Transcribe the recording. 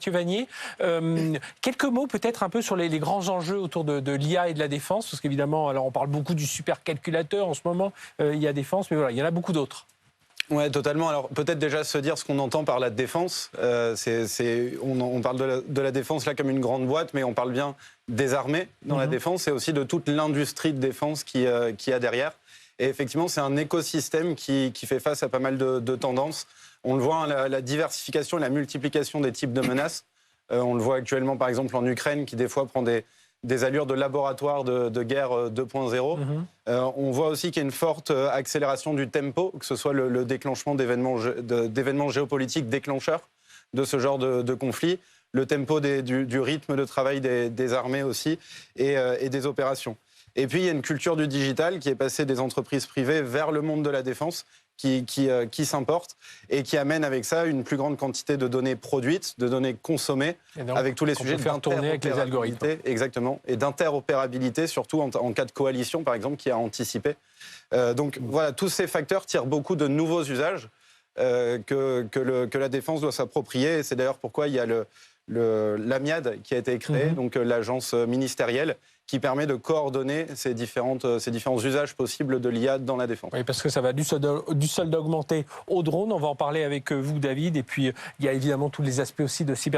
Mathieu Vanier. Quelques mots peut-être un peu sur les grands enjeux autour de l'IA et de la défense, parce qu'évidemment, alors on parle beaucoup du supercalculateur en ce moment, IA défense, mais voilà, il y en a beaucoup d'autres. Ouais, totalement. Alors peut-être déjà se dire ce qu'on entend par la défense. On parle de la défense là comme une grande boîte, mais on parle bien des armées dans la défense et aussi de toute l'industrie de défense qui y a derrière. Et effectivement, c'est un écosystème qui fait face à pas mal de tendances. On le voit, hein, la diversification et la multiplication des types de menaces. On le voit actuellement, par exemple, en Ukraine, qui des fois prend des allures de laboratoire de guerre 2.0. On voit aussi qu'il y a une forte accélération du tempo, que ce soit le déclenchement d'événements géopolitiques déclencheurs de ce genre de conflit, le tempo du rythme de travail des armées aussi et des opérations. Et puis il y a une culture du digital qui est passée des entreprises privées vers le monde de la défense, qui s'importe et qui amène avec ça une plus grande quantité de données produites, de données consommées, donc, avec tous les sujets d'interopérabilité, exactement, et d'interopérabilité, surtout en cas de coalition, par exemple, qui a anticipé. Donc voilà, tous ces facteurs tirent beaucoup de nouveaux usages que la défense doit s'approprier. Et c'est d'ailleurs pourquoi il y a l'AMIAD qui a été créé, donc l'agence ministérielle, qui permet de coordonner ces différents usages possibles de l'IA dans la défense. Oui, parce que ça va du solde augmenté au drone. On va en parler avec vous, David. Et puis, il y a évidemment tous les aspects aussi de cybersécurité.